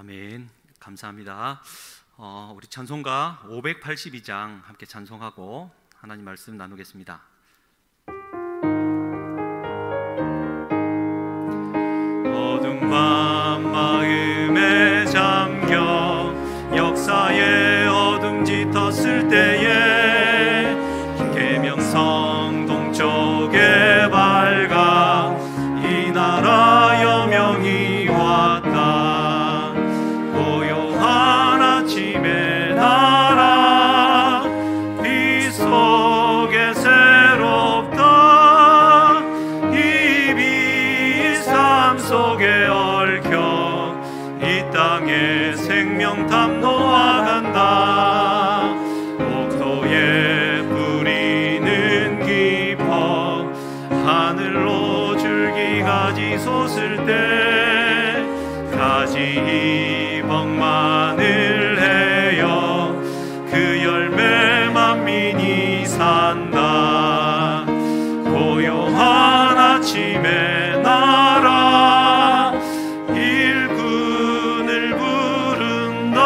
아멘. 감사합니다. 우리 찬송가 582장 함께 찬송하고 하나님 말씀 나누겠습니다. 어둠 밤 마음에 잠겨 역사의 어둠 짙었을 때에 계명성 동쪽에 밝아 이 나라 여명이 왔다. 고요한 아침의 나라 빛 속에 새롭다. 이 빛 삶 속에 얽혀 이 땅에 생명 탐노아간다. 옥토에 뿌리는 깊어 하늘로 줄기가지 솟을 때 가지 이벅만을 해여 그 열매 만민이 산다. 고요한 아침의 나라 일꾼을 부른다.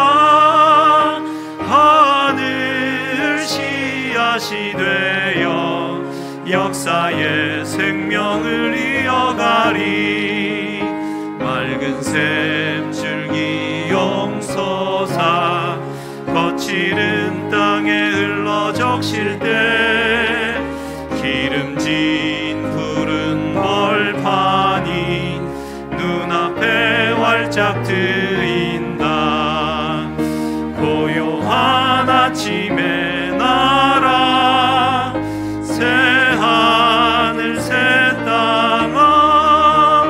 하늘 씨앗이 되어 역사의 생명을 이어가리. 맑은 샘 줄기 용솟아 거칠은 땅에 흘러 적실 때 기름진 푸른 벌판이 눈앞에 활짝 트인다. 고요한 아침의 나라 새하늘 새 땅아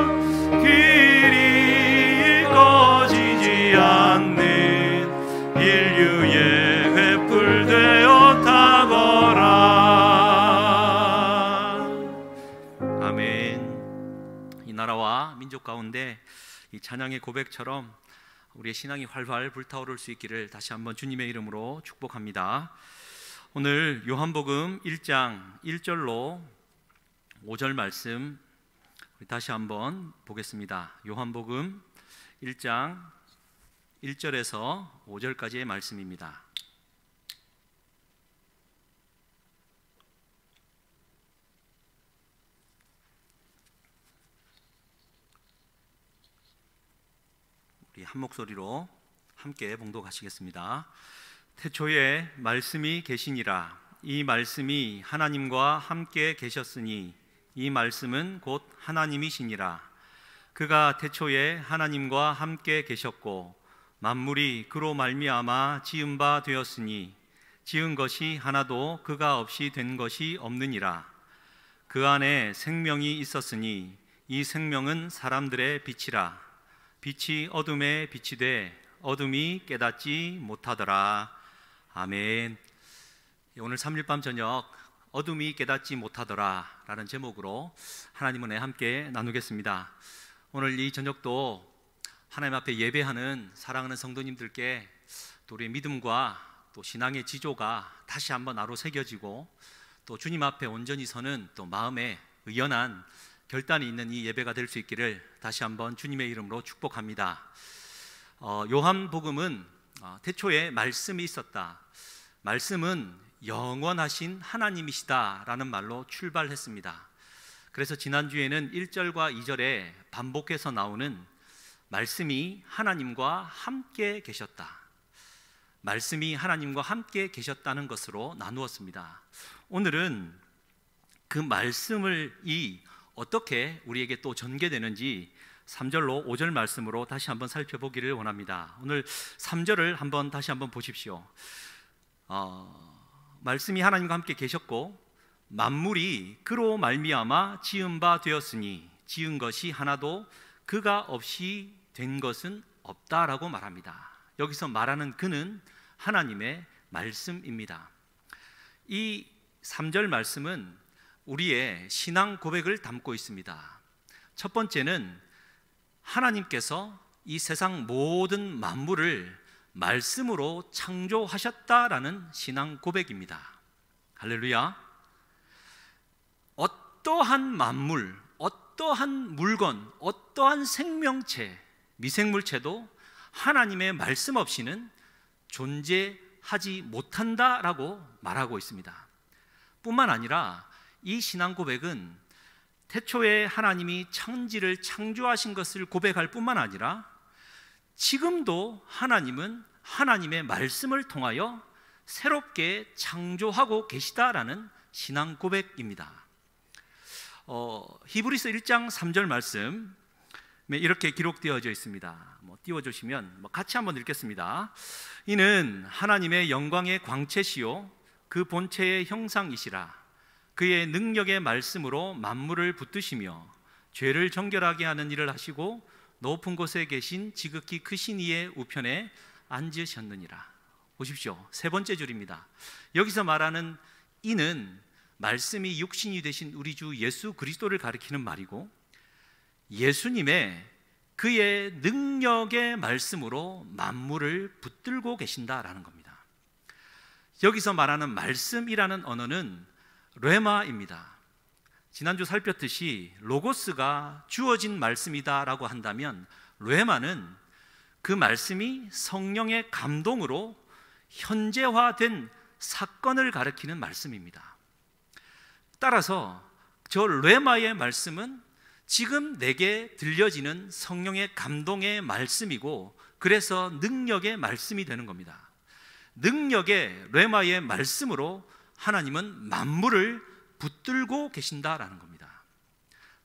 길이 꺼지지 않는 인류의 횃불 되어 타거라. 아멘. 이 나라와 민족 가운데 이 찬양의 고백처럼 우리의 신앙이 활활 불타오를 수 있기를 다시 한번 주님의 이름으로 축복합니다. 오늘 요한복음 1장 1절로 5절 말씀 다시 한번 보겠습니다. 요한복음 1장 1절에서 5절까지의 말씀입니다. 우리 한 목소리로 함께 봉독하시겠습니다. 태초에 말씀이 계시니라. 이 말씀이 하나님과 함께 계셨으니 이 말씀은 곧 하나님이시니라. 그가 태초에 하나님과 함께 계셨고 만물이 그로 말미암아 지은 바 되었으니 지은 것이 하나도 그가 없이 된 것이 없느니라. 그 안에 생명이 있었으니 이 생명은 사람들의 빛이라. 빛이 어둠에 빛이 돼 어둠이 깨닫지 못하더라. 아멘. 오늘 3일 밤 저녁 어둠이 깨닫지 못하더라 라는 제목으로 하나님 은혜 함께 나누겠습니다. 오늘 이 저녁도 하나님 앞에 예배하는 사랑하는 성도님들께 또 우리의 믿음과 또 신앙의 지조가 다시 한번 나로 새겨지고 또 주님 앞에 온전히 서는 또 마음에 의연한 결단이 있는 이 예배가 될 수 있기를 다시 한번 주님의 이름으로 축복합니다. 요한복음은 태초에 말씀이 있었다. 말씀은 영원하신 하나님이시다라는 말로 출발했습니다. 그래서 지난주에는 1절과 2절에 반복해서 나오는 말씀이 하나님과 함께 계셨다. 말씀이 하나님과 함께 계셨다는 것으로 나누었습니다. 오늘은 그 말씀을 어떻게 우리에게 또 전개되는지 3절로 5절 말씀으로 다시 한번 살펴보기를 원합니다. 오늘 3절을 한번 다시 한번 보십시오. 말씀이 하나님과 함께 계셨고 만물이 그로 말미암아 지은 바 되었으니 지은 것이 하나도 그가 없이 된 것은 없다라고 말합니다. 여기서 말하는 그는 하나님의 말씀입니다. 이 3절 말씀은 우리의 신앙 고백을 담고 있습니다. 첫 번째는 하나님께서 이 세상 모든 만물을 말씀으로 창조하셨다라는 신앙 고백입니다. 할렐루야. 어떠한 만물, 어떠한 물건, 어떠한 생명체, 미생물체도 하나님의 말씀 없이는 존재하지 못한다라고 말하고 있습니다. 뿐만 아니라 이 신앙 고백은 태초에 하나님이 천지를 창조하신 것을 고백할 뿐만 아니라 지금도 하나님은 하나님의 말씀을 통하여 새롭게 창조하고 계시다라는 신앙 고백입니다. 히브리서 1장 3절 말씀 이렇게 기록되어져 있습니다. 띄워주시면 같이 한번 읽겠습니다. 이는 하나님의 영광의 광채시요 그 본체의 형상이시라. 그의 능력의 말씀으로 만물을 붙드시며 죄를 정결하게 하는 일을 하시고 높은 곳에 계신 지극히 크신 이의 우편에 앉으셨느니라. 보십시오. 세 번째 줄입니다. 여기서 말하는 이는 말씀이 육신이 되신 우리 주 예수 그리스도를 가리키는 말이고, 예수님의 그의 능력의 말씀으로 만물을 붙들고 계신다라는 겁니다. 여기서 말하는 말씀이라는 언어는 레마입니다. 지난주 살폈듯이 로고스가 주어진 말씀이다라고 한다면 레마는 그 말씀이 성령의 감동으로 현재화된 사건을 가리키는 말씀입니다. 따라서 저 레마의 말씀은 지금 내게 들려지는 성령의 감동의 말씀이고, 그래서 능력의 말씀이 되는 겁니다. 능력의 레마의 말씀으로 하나님은 만물을 붙들고 계신다라는 겁니다.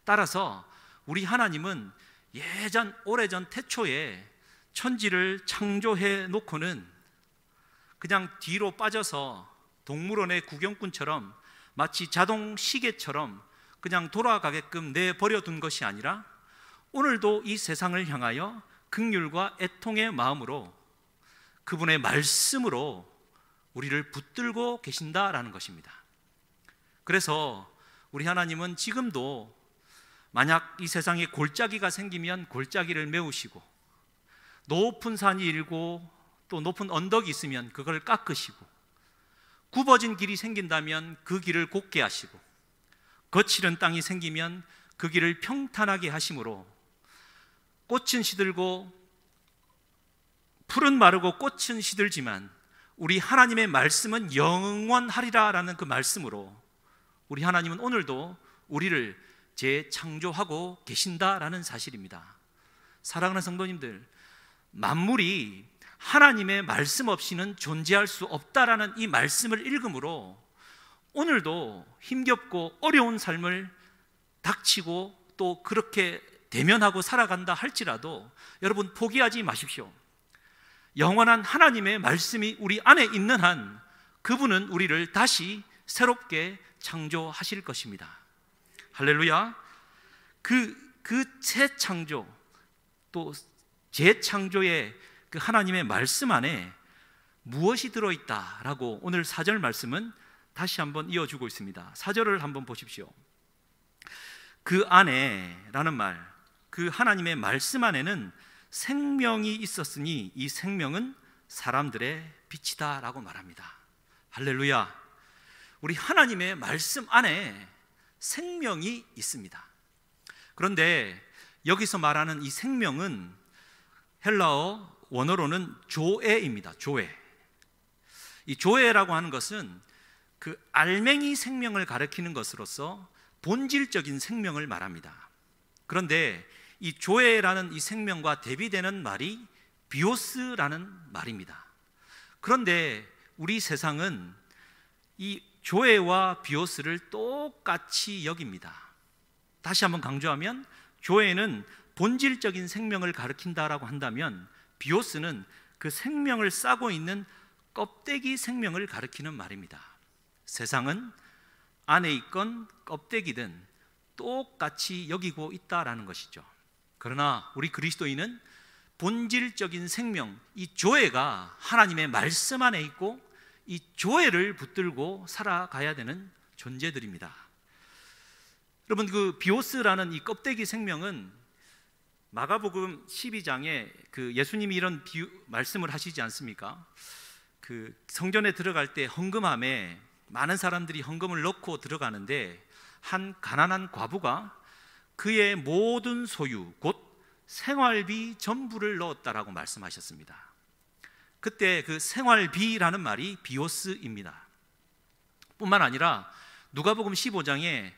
따라서 우리 하나님은 오래전 태초에 천지를 창조해 놓고는 그냥 뒤로 빠져서 동물원의 구경꾼처럼 마치 자동 시계처럼 그냥 돌아가게끔 내버려 둔 것이 아니라 오늘도 이 세상을 향하여 긍휼과 애통의 마음으로 그분의 말씀으로 우리를 붙들고 계신다라는 것입니다. 그래서 우리 하나님은 지금도 만약 이 세상에 골짜기가 생기면 골짜기를 메우시고, 높은 산이 일고 또 높은 언덕이 있으면 그걸 깎으시고, 굽어진 길이 생긴다면 그 길을 곧게 하시고, 거칠은 땅이 생기면 그 길을 평탄하게 하심으로 꽃은 시들고 풀은 마르고 꽃은 시들지만 우리 하나님의 말씀은 영원하리라라는 그 말씀으로 우리 하나님은 오늘도 우리를 재창조하고 계신다라는 사실입니다. 사랑하는 성도님들, 만물이 하나님의 말씀 없이는 존재할 수 없다라는 이 말씀을 읽음으로 오늘도 힘겹고 어려운 삶을 닥치고 또 그렇게 대면하고 살아간다 할지라도 여러분 포기하지 마십시오. 영원한 하나님의 말씀이 우리 안에 있는 한 그분은 우리를 다시 새롭게 창조하실 것입니다. 할렐루야. 그 새 창조 또 재창조의 그 하나님의 말씀 안에 무엇이 들어있다라고 오늘 4절 말씀은 다시 한번 이어주고 있습니다. 4절을 한번 보십시오. 그 안에 라는 말, 그 하나님의 말씀 안에는 생명이 있었으니 이 생명은 사람들의 빛이다 라고 말합니다. 할렐루야. 우리 하나님의 말씀 안에 생명이 있습니다. 그런데 여기서 말하는 이 생명은 헬라어 원어로는 조에입니다. 조에. 이 조에라고 하는 것은 그 알맹이 생명을 가리키는 것으로서 본질적인 생명을 말합니다. 그런데 이 조에라는 이 생명과 대비되는 말이 비오스라는 말입니다. 그런데 우리 세상은 이 조에와 비오스를 똑같이 여깁니다. 다시 한번 강조하면 조에는 본질적인 생명을 가리킨다라고 한다면 비오스는 그 생명을 싸고 있는 껍데기 생명을 가리키는 말입니다. 세상은 안에 있건 껍데기든 똑같이 여기고 있다라는 것이죠. 그러나 우리 그리스도인은 본질적인 생명, 이 조회가 하나님의 말씀 안에 있고 이 조회를 붙들고 살아가야 되는 존재들입니다. 여러분, 그 비오스라는 이 껍데기 생명은 마가복음 12장에 그 예수님이 이런 말씀을 하시지 않습니까? 그 성전에 들어갈 때 헌금함에 많은 사람들이 헌금을 넣고 들어가는데 한 가난한 과부가 그의 모든 소유 곧 생활비 전부를 넣었다라고 말씀하셨습니다. 그때 그 생활비라는 말이 비오스입니다. 뿐만 아니라 누가복음 15장에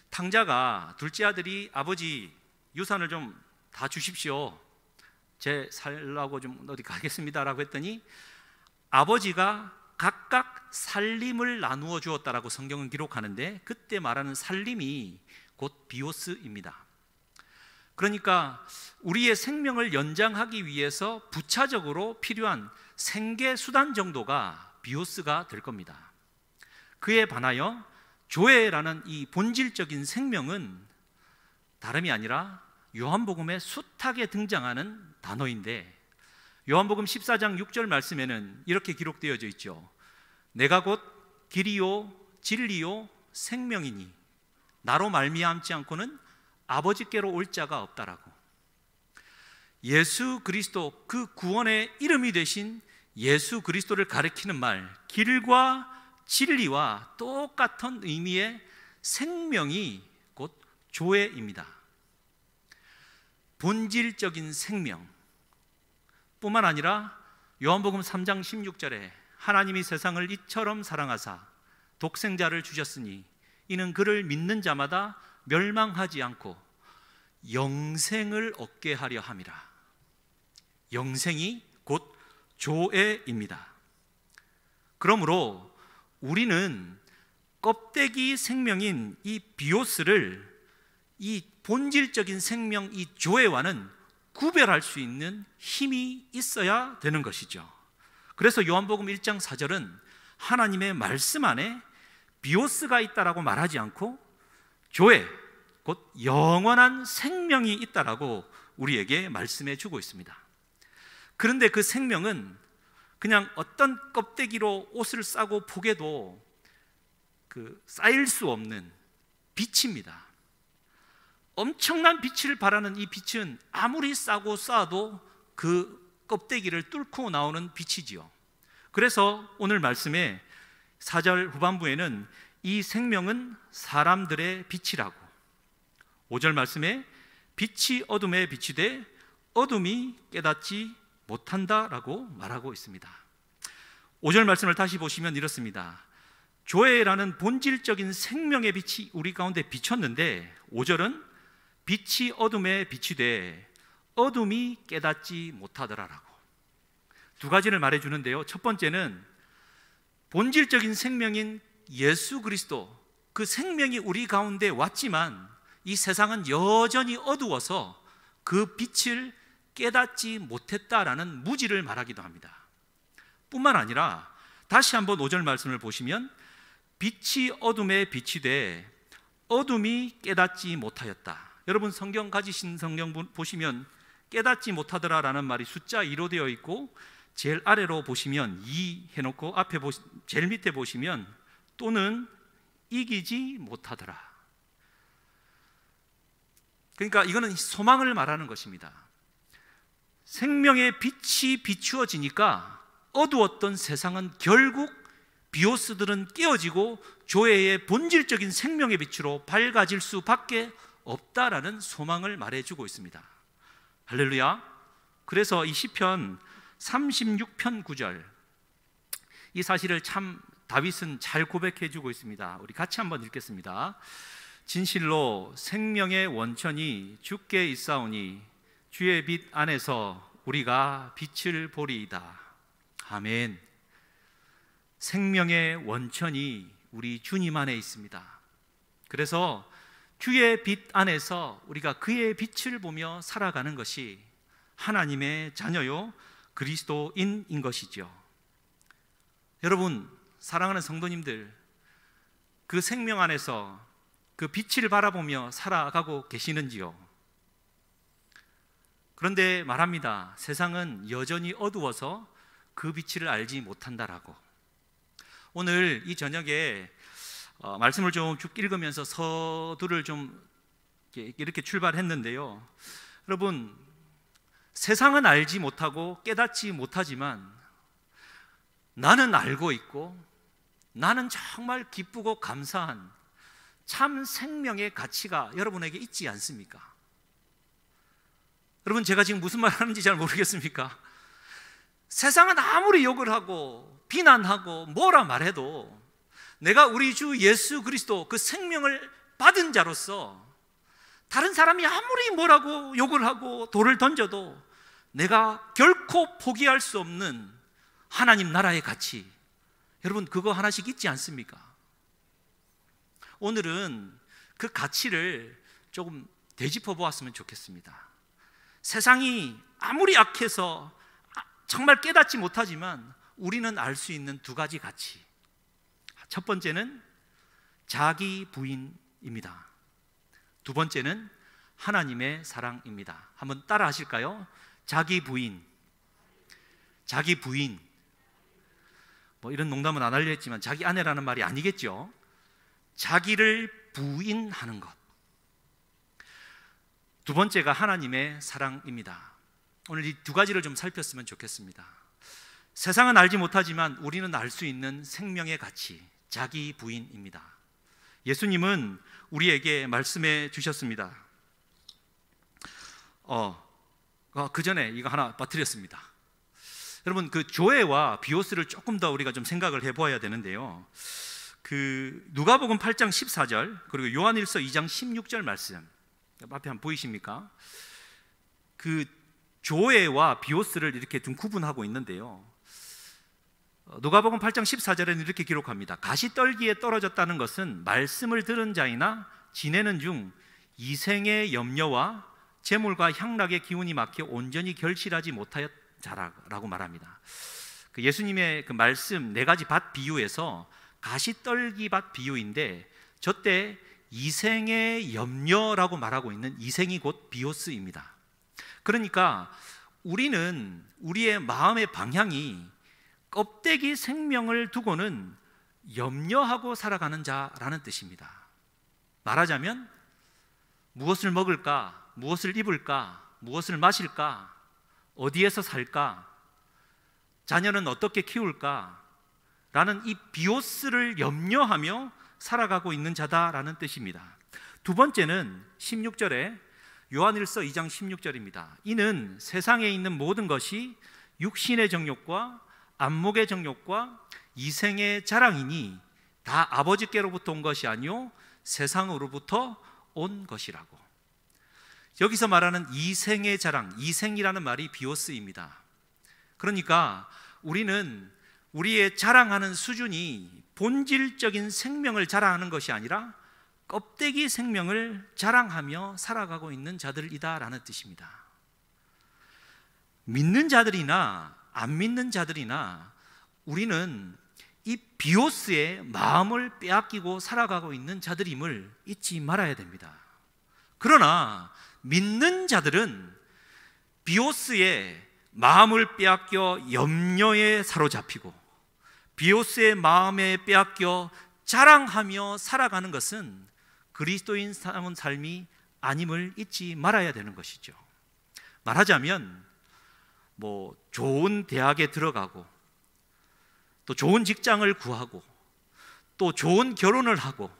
탕자가 둘째 아들이 아버지 유산을 좀 다 주십시오, 제 살라고 좀 어디 가겠습니다라고 했더니 아버지가 각각 살림을 나누어 주었다라고 성경은 기록하는데, 그때 말하는 살림이 곧 비오스입니다. 그러니까 우리의 생명을 연장하기 위해서 부차적으로 필요한 생계 수단 정도가 비오스가 될 겁니다. 그에 반하여 조회라는 이 본질적인 생명은 다름이 아니라 요한복음의 숱하게 등장하는 단어인데, 요한복음 14장 6절 말씀에는 이렇게 기록되어져 있죠. 내가 곧 길이요 진리요 생명이니 나로 말미암지 않고는 아버지께로 올 자가 없다라고. 예수 그리스도, 그 구원의 이름이 되신 예수 그리스도를 가리키는 말, 길과 진리와 똑같은 의미의 생명이 곧 조회입니다. 본질적인 생명 뿐만 아니라 요한복음 3장 16절에 하나님이 세상을 이처럼 사랑하사 독생자를 주셨으니 이는 그를 믿는 자마다 멸망하지 않고 영생을 얻게 하려 함이라. 영생이 곧 조회입니다. 그러므로 우리는 껍데기 생명인 이 비오스를 이 본질적인 생명, 이 조회와는 구별할 수 있는 힘이 있어야 되는 것이죠. 그래서 요한복음 1장 4절은 하나님의 말씀 안에 비오스가 있다라고 말하지 않고 조회, 곧 영원한 생명이 있다라고 우리에게 말씀해 주고 있습니다. 그런데 그 생명은 그냥 어떤 껍데기로 옷을 싸고 포개도 쌓일 수 없는 빛입니다. 엄청난 빛을 발하는 이 빛은 아무리 싸고 쌓아도 그 껍데기를 뚫고 나오는 빛이지요. 그래서 오늘 말씀에 4절 후반부에는 이 생명은 사람들의 빛이라고, 5절 말씀에 빛이 어둠에 비추되 어둠이 깨닫지 못한다라고 말하고 있습니다. 5절 말씀을 다시 보시면 이렇습니다. 조회라는 본질적인 생명의 빛이 우리 가운데 비쳤는데, 5절은 빛이 어둠에 비추되 어둠이 깨닫지 못하더라라고 두 가지를 말해주는데요. 첫 번째는 본질적인 생명인 예수 그리스도, 그 생명이 우리 가운데 왔지만 이 세상은 여전히 어두워서 그 빛을 깨닫지 못했다라는 무지를 말하기도 합니다. 뿐만 아니라 다시 한번 5절 말씀을 보시면 빛이 어둠에 비치되 어둠이 깨닫지 못하였다. 여러분 성경 가지신 성경 보시면 깨닫지 못하더라라는 말이 숫자 2로 되어 있고, 제일 아래로 보시면 2 해놓고 앞에 제일 밑에 보시면 또는 이기지 못하더라. 그러니까 이거는 소망을 말하는 것입니다. 생명의 빛이 비추어지니까 어두웠던 세상은 결국 비오스들은 깨어지고 조회의 본질적인 생명의 빛으로 밝아질 수밖에 없다라는 소망을 말해주고 있습니다. 할렐루야. 그래서 이 시편 36편 9절, 이 사실을 참 다윗은 잘 고백해주고 있습니다. 우리 같이 한번 읽겠습니다. 진실로 생명의 원천이 주께 있사오니 주의 빛 안에서 우리가 빛을 보리이다. 아멘. 생명의 원천이 우리 주님 안에 있습니다. 그래서 주의 빛 안에서 우리가 그의 빛을 보며 살아가는 것이 하나님의 자녀요 그리스도인인 것이죠. 여러분 사랑하는 성도님들, 그 생명 안에서 그 빛을 바라보며 살아가고 계시는지요? 그런데 말합니다. 세상은 여전히 어두워서 그 빛을 알지 못한다라고. 오늘 이 저녁에 말씀을 좀 쭉 읽으면서 서두를 좀 이렇게 출발했는데요. 여러분, 세상은 알지 못하고 깨닫지 못하지만 나는 알고 있고 나는 정말 기쁘고 감사한 참 생명의 가치가 여러분에게 있지 않습니까? 여러분, 제가 지금 무슨 말 하는지 잘 모르겠습니까? 세상은 아무리 욕을 하고 비난하고 뭐라 말해도 내가 우리 주 예수 그리스도 그 생명을 받은 자로서 다른 사람이 아무리 뭐라고 욕을 하고 돌을 던져도 내가 결코 포기할 수 없는 하나님 나라의 가치, 여러분 그거 하나씩 있지 않습니까? 오늘은 그 가치를 조금 되짚어 보았으면 좋겠습니다. 세상이 아무리 악해서 정말 깨닫지 못하지만 우리는 알 수 있는 두 가지 가치. 첫 번째는 자기 부인입니다. 두 번째는 하나님의 사랑입니다. 한번 따라 하실까요? 자기 부인. 자기 부인. 뭐 이런 농담은 안 하려 했지만 자기 아내라는 말이 아니겠죠. 자기를 부인하는 것. 두 번째가 하나님의 사랑입니다. 오늘 이 두 가지를 좀 살폈으면 좋겠습니다. 세상은 알지 못하지만 우리는 알 수 있는 생명의 가치, 자기 부인입니다. 예수님은 우리에게 말씀해 주셨습니다. 그 전에 이거 하나 빠뜨렸습니다. 여러분, 그 조회와 비오스를 조금 더 우리가 좀 생각을 해보아야 되는데요. 그 누가복음 8장 14절 그리고 요한일서 2장 16절 말씀 앞에 한번 보이십니까? 그 조회와 비오스를 이렇게 좀 구분하고 있는데요. 누가복음 8장 14절에는 이렇게 기록합니다. 가시떨기에 떨어졌다는 것은 말씀을 들은 자이나 지내는 중 이생의 염려와 재물과 향락의 기운이 막혀 온전히 결실하지 못하였 자라고 말합니다. 그 예수님의 그 말씀 네 가지 밭 비유에서 가시떨기 밭 비유인데 저때 이생의 염려라고 말하고 있는 이생이 곧 비오스입니다. 그러니까 우리는 우리의 마음의 방향이 껍데기 생명을 두고는 염려하고 살아가는 자라는 뜻입니다. 말하자면 무엇을 먹을까, 무엇을 입을까, 무엇을 마실까, 어디에서 살까, 자녀는 어떻게 키울까 라는 이 비오스를 염려하며 살아가고 있는 자다라는 뜻입니다. 두 번째는 16절에 요한일서 2장 16절입니다. 이는 세상에 있는 모든 것이 육신의 정욕과 안목의 정욕과 이생의 자랑이니 다 아버지께로부터 온 것이 아니요 세상으로부터 온 것이라고. 여기서 말하는 이생의 자랑, 이생이라는 말이 비오스입니다. 그러니까 우리는 우리의 자랑하는 수준이 본질적인 생명을 자랑하는 것이 아니라 껍데기 생명을 자랑하며 살아가고 있는 자들이다라는 뜻입니다. 믿는 자들이나 안 믿는 자들이나 우리는 이 비오스의 마음을 빼앗기고 살아가고 있는 자들임을 잊지 말아야 됩니다. 그러나 믿는 자들은 비오스의 마음을 빼앗겨 염려에 사로잡히고 비오스의 마음에 빼앗겨 자랑하며 살아가는 것은 그리스도인 사는 삶이 아님을 잊지 말아야 되는 것이죠. 말하자면 뭐 좋은 대학에 들어가고 또 좋은 직장을 구하고 또 좋은 결혼을 하고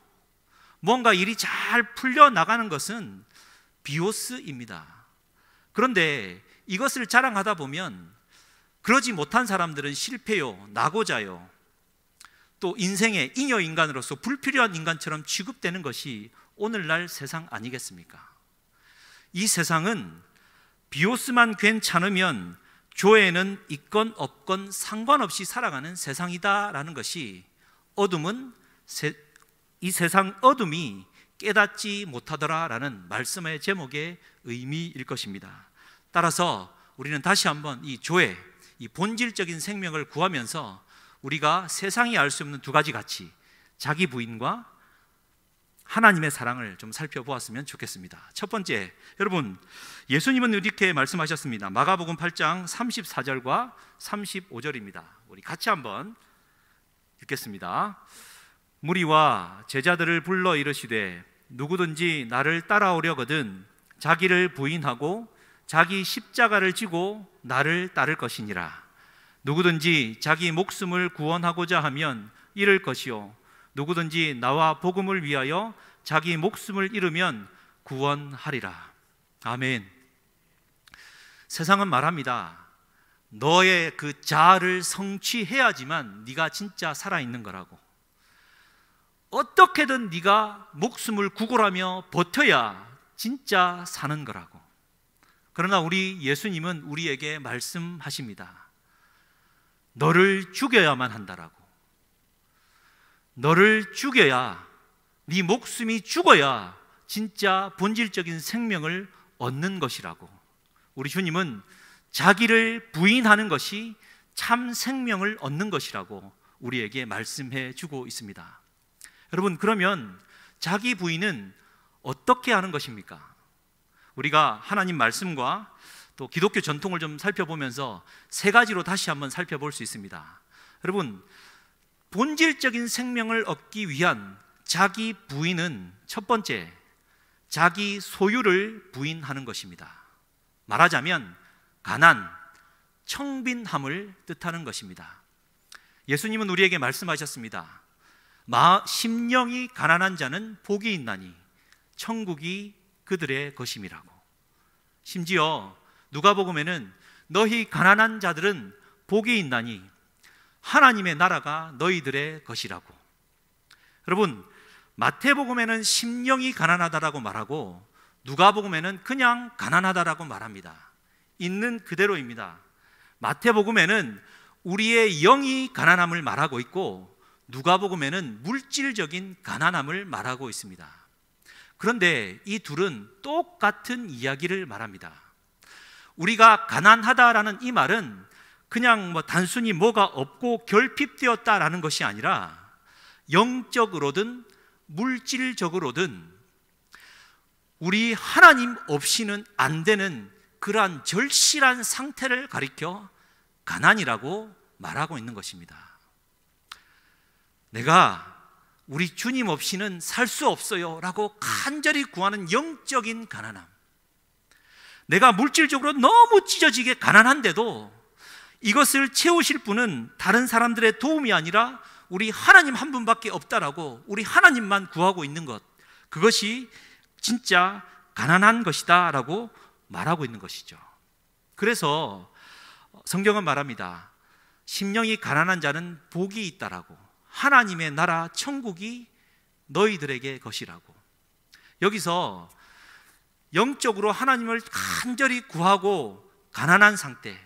뭔가 일이 잘 풀려나가는 것은 비오스입니다. 그런데 이것을 자랑하다 보면 그러지 못한 사람들은 실패요, 낙오자요, 또 인생의 잉여인간으로서 불필요한 인간처럼 취급되는 것이 오늘날 세상 아니겠습니까? 이 세상은 비오스만 괜찮으면 조에는 있건 없건 상관없이 살아가는 세상이다라는 것이 이 세상 어둠이 깨닫지 못하더라라는 말씀의 제목의 의미일 것입니다. 따라서 우리는 다시 한번 이 조에, 이 본질적인 생명을 구하면서 우리가 세상이 알 수 없는 두 가지 가치, 자기 부인과 하나님의 사랑을 좀 살펴보았으면 좋겠습니다. 첫 번째, 여러분 예수님은 이렇게 말씀하셨습니다. 마가복음 8장 34절과 35절입니다. 우리 같이 한번 읽겠습니다. 무리와 제자들을 불러 이르시되 누구든지 나를 따라오려거든 자기를 부인하고 자기 십자가를 지고 나를 따를 것이니라. 누구든지 자기 목숨을 구원하고자 하면 잃을 것이요 누구든지 나와 복음을 위하여 자기 목숨을 잃으면 구원하리라. 아멘. 세상은 말합니다. 너의 그 자아를 성취해야지만 네가 진짜 살아있는 거라고. 어떻게든 네가 목숨을 구걸하며 버텨야 진짜 사는 거라고. 그러나 우리 예수님은 우리에게 말씀하십니다. 너를 죽여야만 한다라고. 너를 죽여야, 네 목숨이 죽어야 진짜 본질적인 생명을 얻는 것이라고. 우리 주님은 자기를 부인하는 것이 참 생명을 얻는 것이라고 우리에게 말씀해 주고 있습니다. 여러분, 그러면 자기 부인은 어떻게 하는 것입니까? 우리가 하나님 말씀과 또 기독교 전통을 좀 살펴보면서 세 가지로 다시 한번 살펴볼 수 있습니다. 여러분, 본질적인 생명을 얻기 위한 자기 부인은 첫 번째, 자기 소유를 부인하는 것입니다. 말하자면 가난, 청빈함을 뜻하는 것입니다. 예수님은 우리에게 말씀하셨습니다. 심령이 가난한 자는 복이 있나니 천국이 그들의 것임이라고. 심지어 누가복음에는 너희 가난한 자들은 복이 있나니 하나님의 나라가 너희들의 것이라고. 여러분, 마태복음에는 심령이 가난하다라고 말하고 누가복음에는 그냥 가난하다라고 말합니다. 있는 그대로입니다. 마태복음에는 우리의 영이 가난함을 말하고 있고 누가복음에는 물질적인 가난함을 말하고 있습니다. 그런데 이 둘은 똑같은 이야기를 말합니다. 우리가 가난하다라는 이 말은 그냥 단순히 뭐가 없고 결핍되었다라는 것이 아니라 영적으로든 물질적으로든 우리 하나님 없이는 안 되는 그러한 절실한 상태를 가리켜 가난이라고 말하고 있는 것입니다. 내가 우리 주님 없이는 살 수 없어요 라고 간절히 구하는 영적인 가난함. 내가 물질적으로 너무 찢어지게 가난한데도 이것을 채우실 분은 다른 사람들의 도움이 아니라 우리 하나님 한 분밖에 없다라고 우리 하나님만 구하고 있는 것, 그것이 진짜 가난한 것이다 라고 말하고 있는 것이죠. 그래서 성경은 말합니다. 심령이 가난한 자는 복이 있다라고. 하나님의 나라 천국이 너희들에게 것이라고. 여기서 영적으로 하나님을 간절히 구하고 가난한 상태,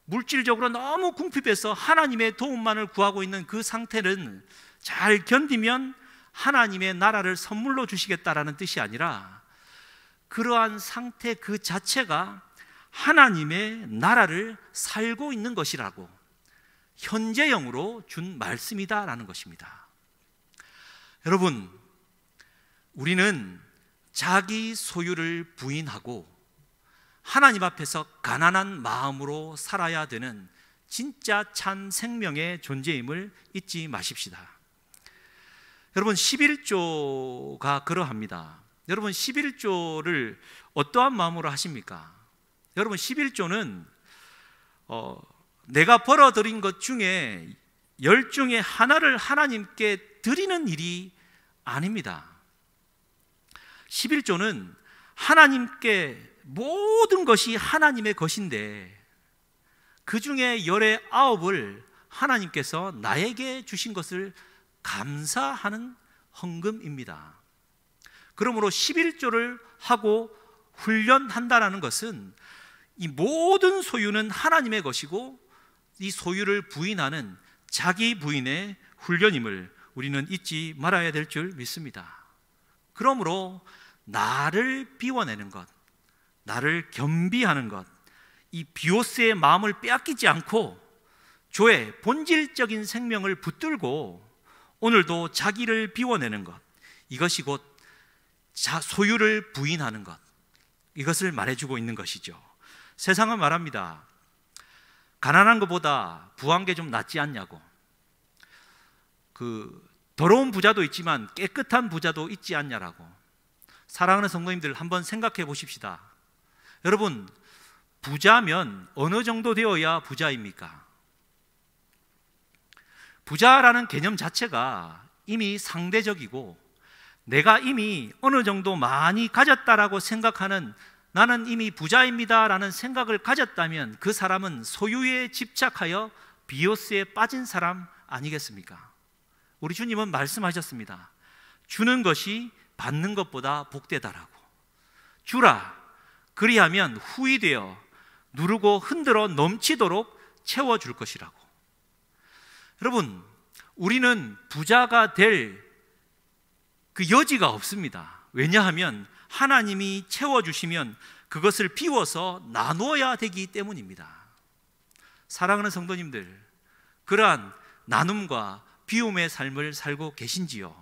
물질적으로 너무 궁핍해서 하나님의 도움만을 구하고 있는 그 상태는 잘 견디면 하나님의 나라를 선물로 주시겠다라는 뜻이 아니라 그러한 상태 그 자체가 하나님의 나라를 살고 있는 것이라고 현재형으로 준 말씀이다라는 것입니다. 여러분, 우리는 자기 소유를 부인하고 하나님 앞에서 가난한 마음으로 살아야 되는 진짜 참 생명의 존재임을 잊지 마십시다. 여러분, 11조가 그러합니다. 여러분, 11조를 어떠한 마음으로 하십니까? 여러분, 11조는 내가 벌어들인 것 중에 10 중에 하나를 하나님께 드리는 일이 아닙니다. 11조는 하나님께 모든 것이 하나님의 것인데 그 중에 19을 하나님께서 나에게 주신 것을 감사하는 헌금입니다. 그러므로 11조를 하고 훈련한다는 것은 이 모든 소유는 하나님의 것이고 이 소유를 부인하는 자기 부인의 훈련임을 우리는 잊지 말아야 될 줄 믿습니다. 그러므로 나를 비워내는 것, 나를 겸비하는 것, 이 비오스의 마음을 빼앗기지 않고 조의 본질적인 생명을 붙들고 오늘도 자기를 비워내는 것, 이것이 곧 소유를 부인하는 것, 이것을 말해주고 있는 것이죠. 세상은 말합니다. 가난한 것보다 부한 게 좀 낫지 않냐고. 더러운 부자도 있지만 깨끗한 부자도 있지 않냐라고. 사랑하는 성도님들, 한번 생각해 보십시다. 여러분, 부자면 어느 정도 되어야 부자입니까? 부자라는 개념 자체가 이미 상대적이고 내가 이미 어느 정도 많이 가졌다라고 생각하는 나는 이미 부자입니다 라는 생각을 가졌다면 그 사람은 소유에 집착하여 비오스에 빠진 사람 아니겠습니까? 우리 주님은 말씀하셨습니다. 주는 것이 받는 것보다 복되다라고. 주라, 그리하면 후히 되어 누르고 흔들어 넘치도록 채워줄 것이라고. 여러분, 우리는 부자가 될 그 여지가 없습니다. 왜냐하면 하나님이 채워주시면 그것을 비워서 나누어야 되기 때문입니다. 사랑하는 성도님들, 그러한 나눔과 비움의 삶을 살고 계신지요?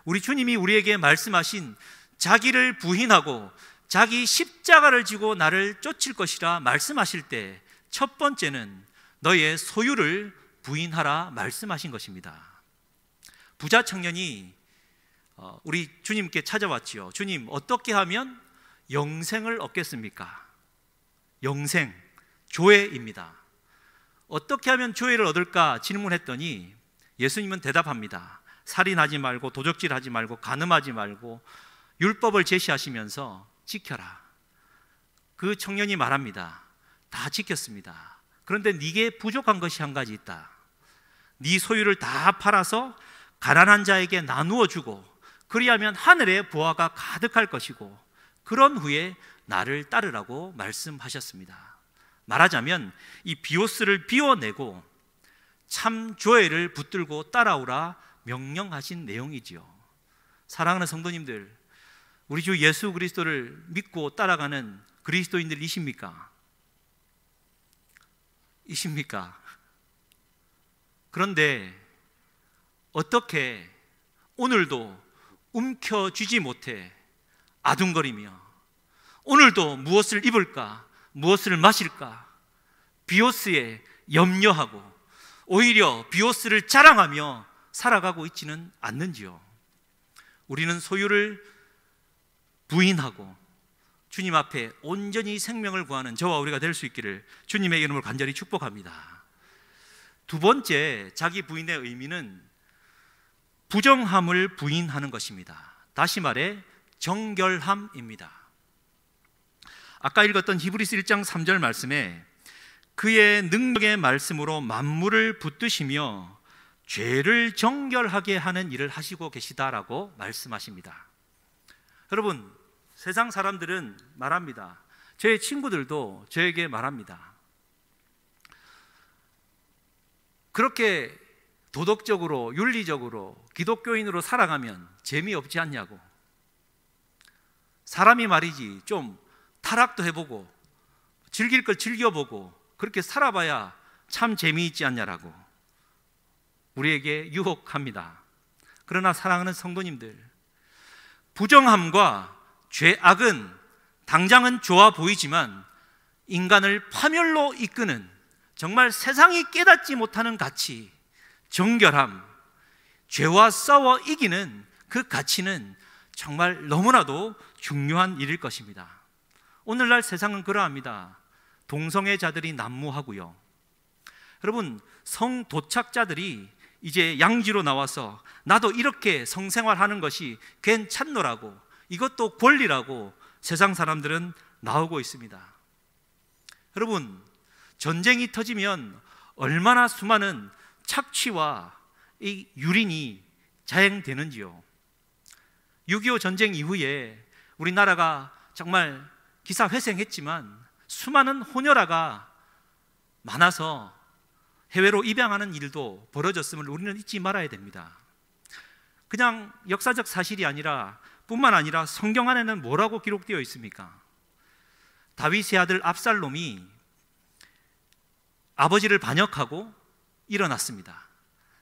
우리 주님이 우리에게 말씀하신 자기를 부인하고 자기 십자가를 지고 나를 쫓을 것이라 말씀하실 때 첫 번째는 너의 소유를 부인하라 말씀하신 것입니다. 부자 청년이 우리 주님께 찾아왔지요. 주님, 어떻게 하면 영생을 얻겠습니까? 영생, 조회입니다. 어떻게 하면 조회를 얻을까 질문했더니 예수님은 대답합니다. 살인하지 말고, 도적질하지 말고, 간음하지 말고 율법을 제시하시면서 지켜라. 그 청년이 말합니다. 다 지켰습니다. 그런데 네게 부족한 것이 한 가지 있다. 네 소유를 다 팔아서 가난한 자에게 나누어 주고, 그리하면 하늘에 보화가 가득할 것이고 그런 후에 나를 따르라고 말씀하셨습니다. 말하자면 이 비오스를 비워내고 참 조회를 붙들고 따라오라 명령하신 내용이지요. 사랑하는 성도님들, 우리 주 예수 그리스도를 믿고 따라가는 그리스도인들이십니까? 이십니까? 그런데 어떻게 오늘도 움켜쥐지 못해 아둥거리며 오늘도 무엇을 입을까, 무엇을 마실까 비오스에 염려하고 오히려 비오스를 자랑하며 살아가고 있지는 않는지요? 우리는 소유를 부인하고 주님 앞에 온전히 생명을 구하는 저와 우리가 될 수 있기를 주님의 이름으로 간절히 축복합니다. 두 번째, 자기 부인의 의미는 부정함을 부인하는 것입니다. 다시 말해 정결함입니다. 아까 읽었던 히브리서 1장 3절 말씀에 그의 능력의 말씀으로 만물을 붙드시며 죄를 정결하게 하는 일을 하시고 계시다라고 말씀하십니다. 여러분, 세상 사람들은 말합니다. 제 친구들도 저에게 말합니다. 그렇게 도덕적으로, 윤리적으로, 기독교인으로 살아가면 재미없지 않냐고. 사람이 말이지 좀 타락도 해보고 즐길 걸 즐겨보고 그렇게 살아봐야 참 재미있지 않냐라고 우리에게 유혹합니다. 그러나 사랑하는 성도님들, 부정함과 죄악은 당장은 좋아 보이지만 인간을 파멸로 이끄는 정말 세상이 깨닫지 못하는 가치, 정결함, 죄와 싸워 이기는 그 가치는 정말 너무나도 중요한 일일 것입니다. 오늘날 세상은 그러합니다. 동성애자들이 난무하고요. 여러분, 성도착자들이 이제 양지로 나와서 나도 이렇게 성생활하는 것이 괜찮노라고, 이것도 권리라고 세상 사람들은 나오고 있습니다. 여러분, 전쟁이 터지면 얼마나 수많은 착취와 이 유린이 자행되는지요. 6.25 전쟁 이후에 우리나라가 정말 기사회생했지만 수많은 혼혈아가 많아서 해외로 입양하는 일도 벌어졌음을 우리는 잊지 말아야 됩니다. 그냥 역사적 사실이 아니라 뿐만 아니라 성경 안에는 뭐라고 기록되어 있습니까? 다윗의 아들 압살롬이 아버지를 반역하고 일어났습니다.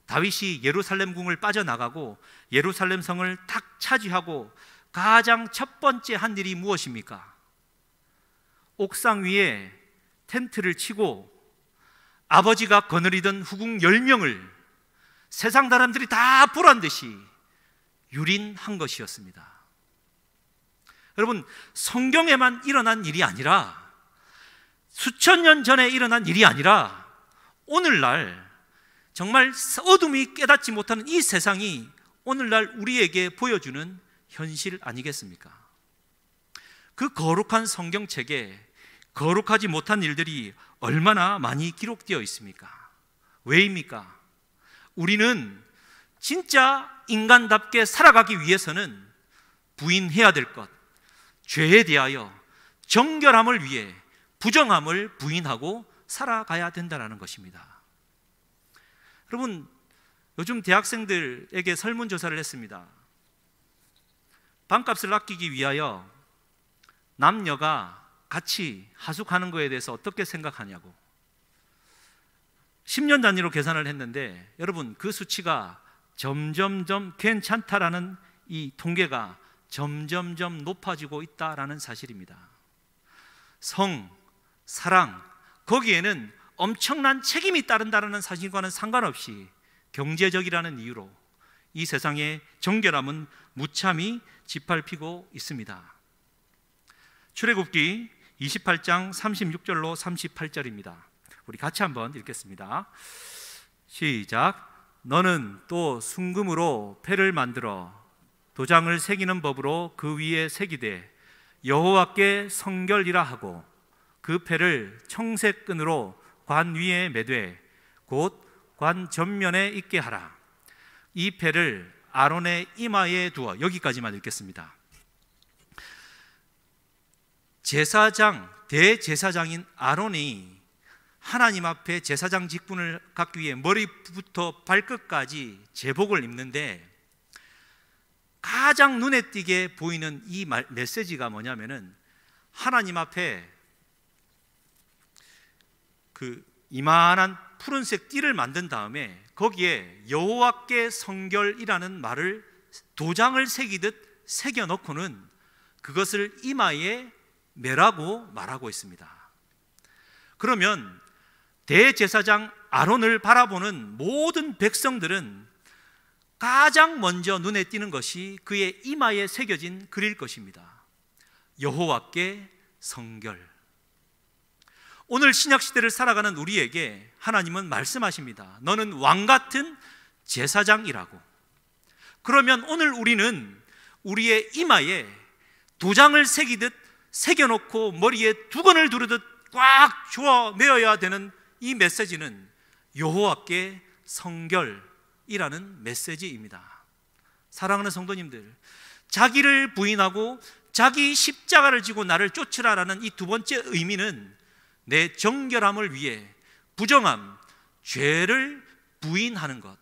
다윗이 예루살렘 궁을 빠져나가고 예루살렘 성을 탁 차지하고 가장 첫 번째 한 일이 무엇입니까? 옥상 위에 텐트를 치고 아버지가 거느리던 후궁 10명을 세상 사람들이 다 보란 듯이 유린한 것이었습니다. 여러분, 성경에만 일어난 일이 아니라 수천 년 전에 일어난 일이 아니라 오늘날 정말 어둠이 깨닫지 못하는 이 세상이 오늘날 우리에게 보여주는 현실 아니겠습니까? 그 거룩한 성경책에 거룩하지 못한 일들이 얼마나 많이 기록되어 있습니까? 왜입니까? 우리는 진짜 인간답게 살아가기 위해서는 부인해야 될 것, 죄에 대하여 정결함을 위해 부정함을 부인하고 살아가야 된다는 것입니다. 여러분, 요즘 대학생들에게 설문조사를 했습니다. 방값을 아끼기 위하여 남녀가 같이 하숙하는 것에 대해서 어떻게 생각하냐고 10년 단위로 계산을 했는데, 여러분, 그 수치가 점점점 괜찮다라는 이 통계가 점점점 높아지고 있다라는 사실입니다. 성, 사랑, 거기에는 엄청난 책임이 따른다는 사실과는 상관없이 경제적이라는 이유로 이 세상의 정결함은 무참히 짓밟히고 있습니다. 출애굽기 28장 36절로 38절입니다. 우리 같이 한번 읽겠습니다. 시작. 너는 또 순금으로 패를 만들어 도장을 새기는 법으로 그 위에 새기되 여호와께 성결이라 하고 그 패를 청색 끈으로 관 위에 매되 곧 관 전면에 있게 하라. 이 패를 아론의 이마에 두어. 여기까지만 읽겠습니다. 제사장, 대제사장인 아론이 하나님 앞에 제사장 직분을 갖기 위해 머리부터 발끝까지 제복을 입는데, 가장 눈에 띄게 보이는 이 메시지가 뭐냐면은 하나님 앞에 그 이만한 푸른색 띠를 만든 다음에 거기에 여호와께 성결이라는 말을 도장을 새기듯 새겨 놓고는 그것을 이마에 매라고 말하고 있습니다. 그러면 대제사장 아론을 바라보는 모든 백성들은 가장 먼저 눈에 띄는 것이 그의 이마에 새겨진 글일 것입니다. 여호와께 성결. 오늘 신약시대를 살아가는 우리에게 하나님은 말씀하십니다. 너는 왕같은 제사장이라고. 그러면 오늘 우리는 우리의 이마에 도장을 새기듯 새겨놓고 머리에 두건을 두르듯 꽉 조아 매어야 되는 이 메시지는 여호와께 성결이라는 메시지입니다. 사랑하는 성도님들, 자기를 부인하고 자기 십자가를 지고 나를 쫓으라라는 이 두 번째 의미는 내 정결함을 위해 부정함, 죄를 부인하는 것,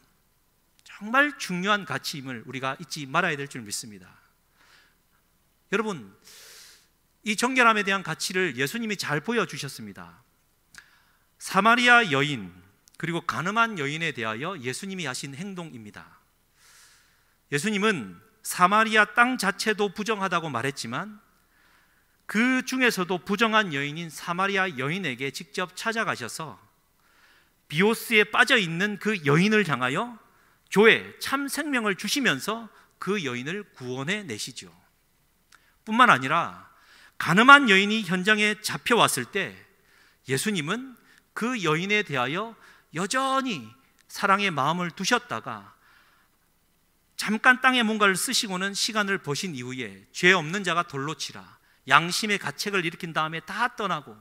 정말 중요한 가치임을 우리가 잊지 말아야 될 줄 믿습니다. 여러분, 이 정결함에 대한 가치를 예수님이 잘 보여주셨습니다. 사마리아 여인 그리고 가늠한 여인에 대하여 예수님이 하신 행동입니다. 예수님은 사마리아 땅 자체도 부정하다고 말했지만 그 중에서도 부정한 여인인 사마리아 여인에게 직접 찾아가셔서 비오스에 빠져있는 그 여인을 향하여 조에 참 생명을 주시면서 그 여인을 구원해 내시죠. 뿐만 아니라 가늠한 여인이 현장에 잡혀왔을 때 예수님은 그 여인에 대하여 여전히 사랑의 마음을 두셨다가 잠깐 땅에 뭔가를 쓰시고는 시간을 보신 이후에 죄 없는 자가 돌로 치라, 양심의 가책을 일으킨 다음에 다 떠나고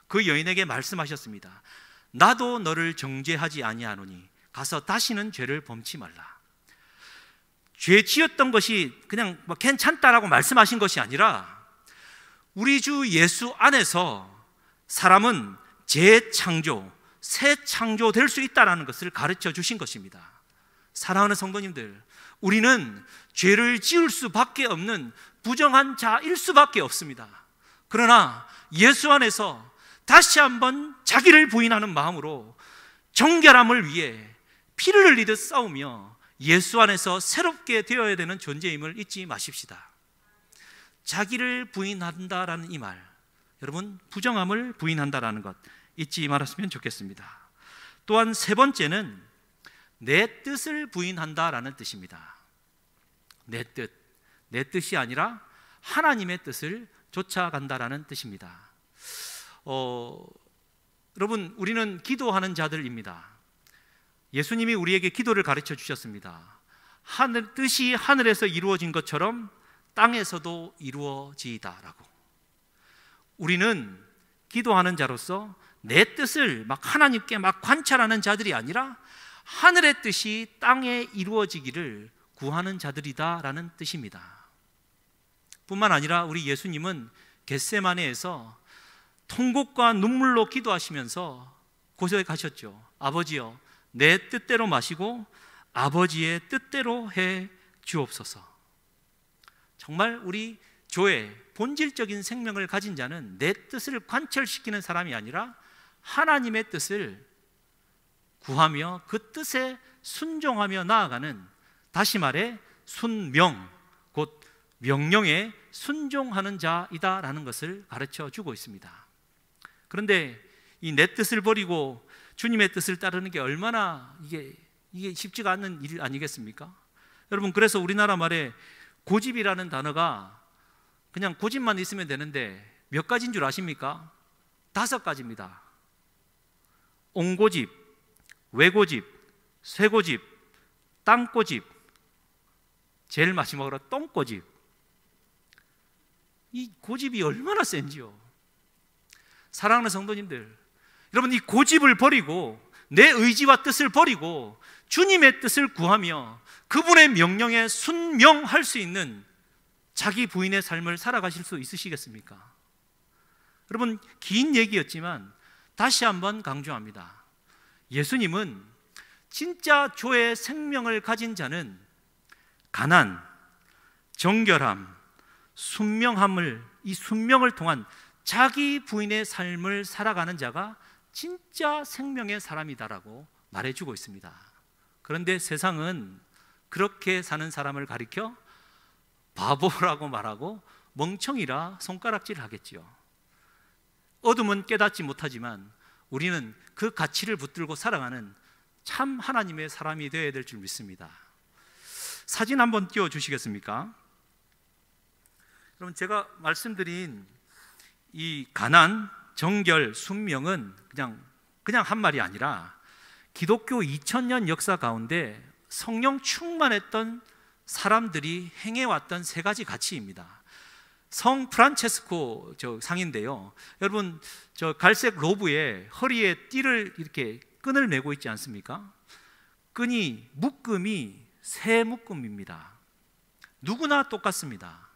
그 여인에게 말씀하셨습니다. 나도 너를 정죄하지 아니하노니 가서 다시는 죄를 범치 말라. 죄 지었던 것이 그냥 괜찮다라고 말씀하신 것이 아니라 우리 주 예수 안에서 사람은 재창조, 새 창조될 수 있다는 것을 가르쳐 주신 것입니다. 사랑하는 성도님들, 우리는 죄를 지을 수밖에 없는 부정한 자일 수밖에 없습니다. 그러나 예수 안에서 다시 한번 자기를 부인하는 마음으로 정결함을 위해 피를 흘리듯 싸우며 예수 안에서 새롭게 되어야 되는 존재임을 잊지 마십시다. 자기를 부인한다라는 이 말, 여러분, 부정함을 부인한다라는 것 잊지 말았으면 좋겠습니다. 또한 세 번째는 내 뜻을 부인한다라는 뜻입니다. 내 뜻, 내 뜻이 아니라 하나님의 뜻을 쫓아간다라는 뜻입니다. 여러분, 우리는 기도하는 자들입니다. 예수님이 우리에게 기도를 가르쳐 주셨습니다. 뜻이 하늘에서 이루어진 것처럼 땅에서도 이루어지이다라고. 우리는 기도하는 자로서 내 뜻을 막 하나님께 막 관찰하는 자들이 아니라 하늘의 뜻이 땅에 이루어지기를 구하는 자들이다라는 뜻입니다. 뿐만 아니라 우리 예수님은 겟세마네에서 통곡과 눈물로 기도하시면서 고백하셨죠. 아버지여, 내 뜻대로 마시고 아버지의 뜻대로 해 주옵소서. 정말 우리 교회 본질적인 생명을 가진 자는 내 뜻을 관철시키는 사람이 아니라 하나님의 뜻을 구하며 그 뜻에 순종하며 나아가는, 다시 말해 순명, 곧 명령에 순종하는 자이다라는 것을 가르쳐 주고 있습니다. 그런데 이 내 뜻을 버리고 주님의 뜻을 따르는 게 얼마나 이게 쉽지가 않는 일 아니겠습니까? 여러분, 그래서 우리나라 말에 고집이라는 단어가 그냥 고집만 있으면 되는데 몇 가지인 줄 아십니까? 5가지입니다. 옹고집, 외고집, 쇠고집, 땅고집, 제일 마지막으로 똥고집. 이 고집이 얼마나 센지요. 사랑하는 성도님들, 여러분, 이 고집을 버리고 내 의지와 뜻을 버리고 주님의 뜻을 구하며 그분의 명령에 순명할 수 있는 자기 부인의 삶을 살아가실 수 있으시겠습니까? 여러분, 긴 얘기였지만 다시 한번 강조합니다. 예수님은 진짜 조의 생명을 가진 자는 가난, 정결함, 순명함을, 이 순명을 통한 자기 부인의 삶을 살아가는 자가 진짜 생명의 사람이다라고 말해주고 있습니다. 그런데 세상은 그렇게 사는 사람을 가리켜 바보라고 말하고 멍청이라 손가락질을 하겠지요. 어둠은 깨닫지 못하지만 우리는 그 가치를 붙들고 살아가는 참 하나님의 사람이 되어야 될 줄 믿습니다. 사진 한번 띄워주시겠습니까? 여러분, 제가 말씀드린 이 가난, 정결, 순명은 그냥 한 말이 아니라 기독교 2000년 역사 가운데 성령 충만했던 사람들이 행해왔던 3가지 가치입니다. 성 프란체스코 상인데요, 여러분, 저 갈색 로브에 허리에 띠를 이렇게 끈을 메고 있지 않습니까? 끈이, 묶음이 새 묶음입니다. 누구나 똑같습니다.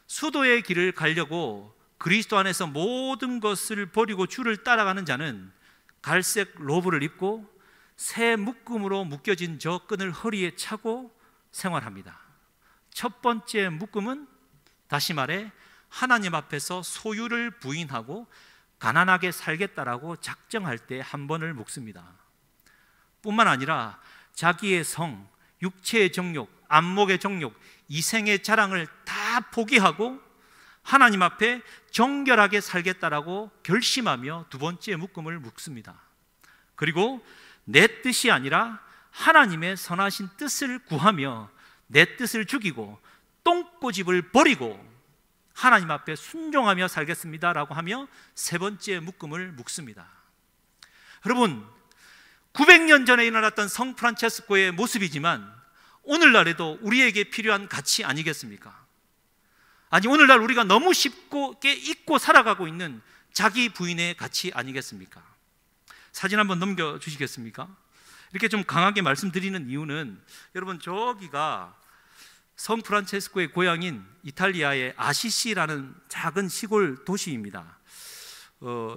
수도의 길을 가려고 그리스도 안에서 모든 것을 버리고 주를 따라가는 자는 갈색 로브를 입고 새 묶음으로 묶여진 저 끈을 허리에 차고 생활합니다. 첫 번째 묶음은, 다시 말해 하나님 앞에서 소유를 부인하고 가난하게 살겠다라고 작정할 때 한 번을 묶습니다. 뿐만 아니라 자기의 성, 육체의 정욕, 안목의 정욕, 이생의 자랑을 다 포기하고 하나님 앞에 정결하게 살겠다라고 결심하며 2번째 묶음을 묶습니다. 그리고 내 뜻이 아니라 하나님의 선하신 뜻을 구하며 내 뜻을 죽이고 똥꼬집을 버리고 하나님 앞에 순종하며 살겠습니다라고 하며 3번째 묶음을 묶습니다. 여러분, 900년 전에 일어났던 성 프란체스코의 모습이지만 오늘날에도 우리에게 필요한 가치 아니겠습니까? 아니, 오늘날 우리가 너무 쉽게 잊고 살아가고 있는 자기 부인의 가치 아니겠습니까? 사진 한번 넘겨주시겠습니까? 이렇게 좀 강하게 말씀드리는 이유는, 여러분, 저기가 성 프란체스코의 고향인 이탈리아의 아시시라는 작은 시골 도시입니다.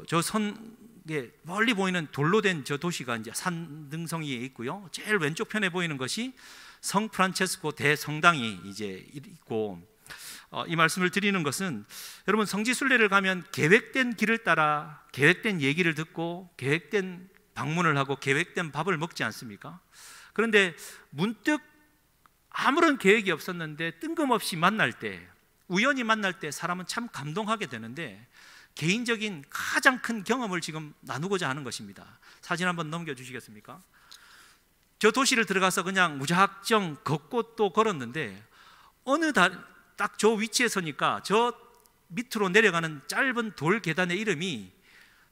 저 선에 멀리 보이는 돌로 된 저 도시가 이제 산등성이에 있고요. 제일 왼쪽 편에 보이는 것이 성 프란체스코 대성당이 이제 있고, 이 말씀을 드리는 것은, 여러분, 성지순례를 가면 계획된 길을 따라 계획된 얘기를 듣고 계획된 방문을 하고 계획된 밥을 먹지 않습니까? 그런데 문득 아무런 계획이 없었는데 뜬금없이 만날 때, 우연히 만날 때 사람은 참 감동하게 되는데, 개인적인 가장 큰 경험을 지금 나누고자 하는 것입니다. 사진 한번 넘겨주시겠습니까? 저 도시를 들어가서 그냥 무작정 걷고 또 걸었는데 어느 딱 저 위치에 서니까 저 밑으로 내려가는 짧은 돌 계단의 이름이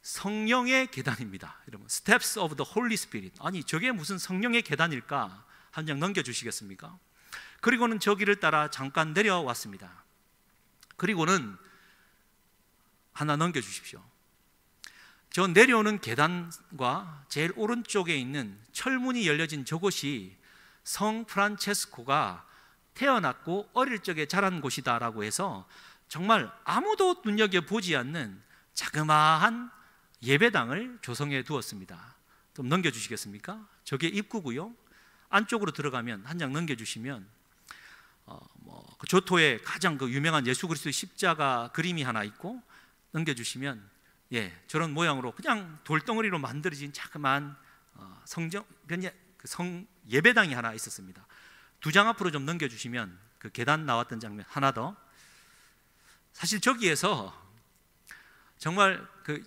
성령의 계단입니다. 여러분, Steps of the Holy Spirit. 아니, 저게 무슨 성령의 계단일까? 한 장 넘겨주시겠습니까? 그리고는 저 길을 따라 잠깐 내려왔습니다. 그리고는 하나 넘겨주십시오. 저 내려오는 계단과 제일 오른쪽에 있는 철문이 열려진 저곳이 성 프란체스코가 태어났고 어릴 적에 자란 곳이다라고 해서 정말 아무도 눈여겨보지 않는 자그마한 예배당을 조성해 두었습니다. 좀 넘겨주시겠습니까? 저게 입구고요. 안쪽으로 들어가면 한 장 넘겨주시면 그 조토에 가장 그 유명한 예수 그리스도의 십자가 그림이 하나 있고, 넘겨주시면 저런 모양으로 그냥 돌덩어리로 만들어진 자그마한 성 예배당이 하나 있었습니다. 두 장 앞으로 좀 넘겨주시면 그 계단 나왔던 장면 하나 더. 사실 저기에서 정말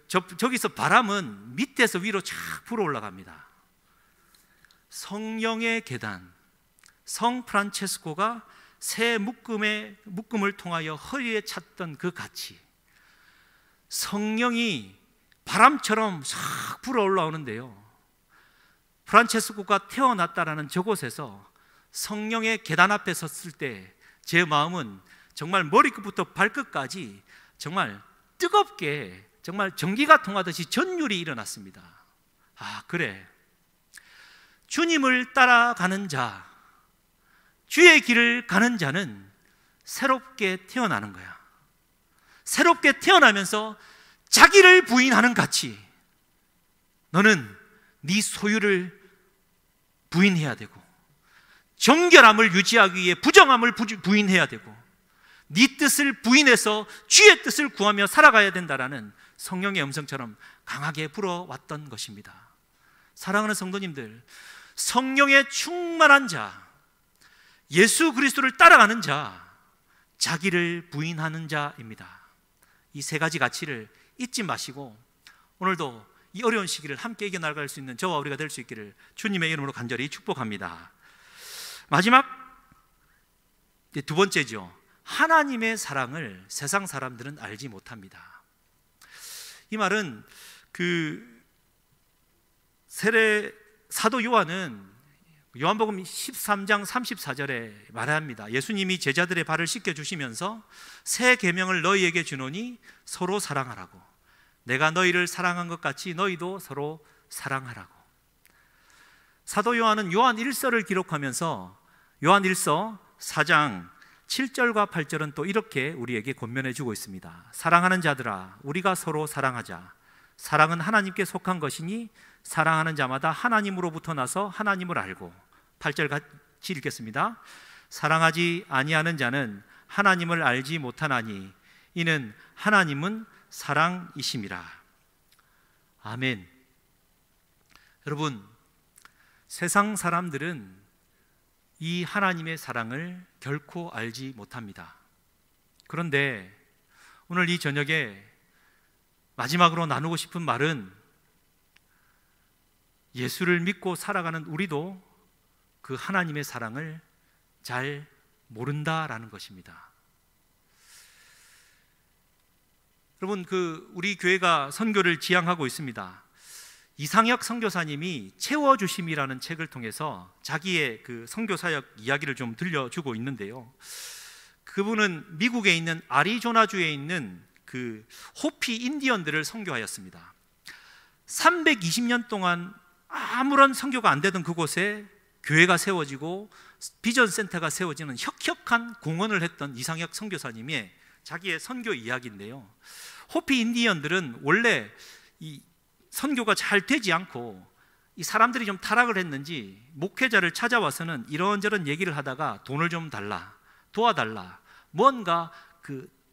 저기서 바람은 밑에서 위로 쫙 불어 올라갑니다. 성령의 계단, 성 프란체스코가 새 묶음을 통하여 허리에 찼던 그 가치, 성령이 바람처럼 싹 불어 올라오는데요, 프란체스코가 태어났다라는 저곳에서 성령의 계단 앞에 섰을 때 제 마음은 정말 머리끝부터 발끝까지 정말 뜨겁게, 정말 전기가 통하듯이 전율이 일어났습니다. 아, 그래, 주님을 따라가는 자, 주의 길을 가는 자는 새롭게 태어나는 거야. 새롭게 태어나면서 자기를 부인하는 가치, 너는 네 소유를 부인해야 되고, 정결함을 유지하기 위해 부정함을 부인해야 되고, 네 뜻을 부인해서 주의 뜻을 구하며 살아가야 된다라는 성령의 음성처럼 강하게 불어왔던 것입니다. 사랑하는 성도님들, 성령에 충만한 자, 예수 그리스도를 따라가는 자, 자기를 부인하는 자입니다. 이 세 가지 가치를 잊지 마시고 오늘도 이 어려운 시기를 함께 이겨나갈 수 있는 저와 우리가 될 수 있기를 주님의 이름으로 간절히 축복합니다. 마지막 두 번째죠. 하나님의 사랑을 세상 사람들은 알지 못합니다. 이 말은 사도 요한은 요한복음 13장 34절에 말합니다. 예수님이 제자들의 발을 씻겨주시면서 새 계명을 너희에게 주노니 서로 사랑하라고, 내가 너희를 사랑한 것 같이 너희도 서로 사랑하라고. 사도 요한은 요한 1서를 기록하면서 요한 1서 4장 7절과 8절은 또 이렇게 우리에게 권면해 주고 있습니다. 사랑하는 자들아, 우리가 서로 사랑하자. 사랑은 하나님께 속한 것이니 사랑하는 자마다 하나님으로부터 나서 하나님을 알고. 8절 같이 읽겠습니다. 사랑하지 아니하는 자는 하나님을 알지 못하나니 이는 하나님은 사랑이심이라. 아멘. 여러분, 세상 사람들은 이 하나님의 사랑을 결코 알지 못합니다. 그런데 오늘 이 저녁에 마지막으로 나누고 싶은 말은, 예수를 믿고 살아가는 우리도 그 하나님의 사랑을 잘 모른다라는 것입니다. 여러분, 우리 교회가 선교를 지향하고 있습니다. 이상혁 선교사님이 채워주심이라는 책을 통해서 자기의 그 선교사역 이야기를 좀 들려주고 있는데요, 그분은 미국에 있는 아리조나주에 있는 그 호피 인디언들을 선교하였습니다. 320년 동안 아무런 선교가 안 되던 그곳에 교회가 세워지고 비전 센터가 세워지는 혁혁한 공헌을 했던 이상혁 선교사님의 자기의 선교 이야기인데요, 호피 인디언들은 원래 이 선교가 잘 되지 않고 이 사람들이 좀 타락을 했는지 목회자를 찾아와서는 이런저런 얘기를 하다가 돈을 좀 달라, 도와달라, 뭔가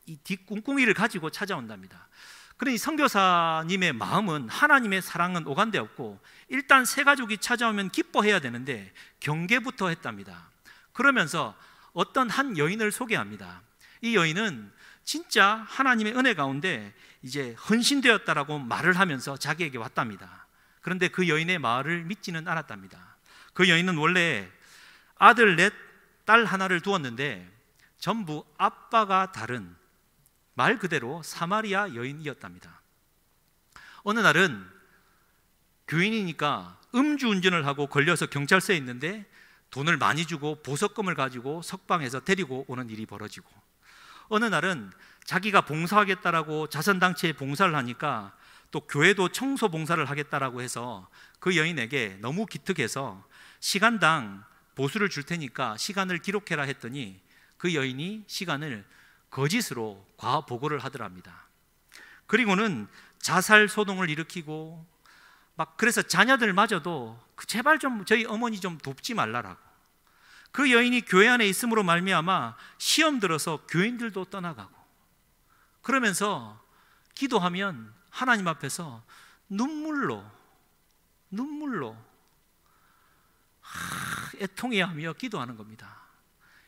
이 뒷꿍꿍이를 가지고 찾아온답니다. 그러니 선교사님의 마음은, 하나님의 사랑은 오간데 없고 일단 새 가족이 찾아오면 기뻐해야 되는데 경계부터 했답니다. 그러면서 어떤 한 여인을 소개합니다. 이 여인은 진짜 하나님의 은혜 가운데 이제 헌신되었다라고 말을 하면서 자기에게 왔답니다. 그런데 그 여인의 말을 믿지는 않았답니다. 그 여인은 원래 아들 넷, 딸 하나를 두었는데 전부 아빠가 다른, 말 그대로 사마리아 여인이었답니다. 어느 날은 교인이니까 음주운전을 하고 걸려서 경찰서에 있는데 돈을 많이 주고 보석금을 가지고 석방해서 데리고 오는 일이 벌어지고, 어느 날은 자기가 봉사하겠다라고 자선단체에 봉사를 하니까 또 교회도 청소 봉사를 하겠다라고 해서 그 여인에게 너무 기특해서 시간당 보수를 줄 테니까 시간을 기록해라 했더니 그 여인이 시간을 거짓으로 과보고를 하더랍니다. 그리고는 자살 소동을 일으키고 막 그래서 자녀들마저도 제발 좀 저희 어머니 좀 돕지 말라라고. 그 여인이 교회 안에 있음으로 말미암아 시험 들어서 교인들도 떠나가고, 그러면서 기도하면 하나님 앞에서 눈물로 애통해하며 기도하는 겁니다.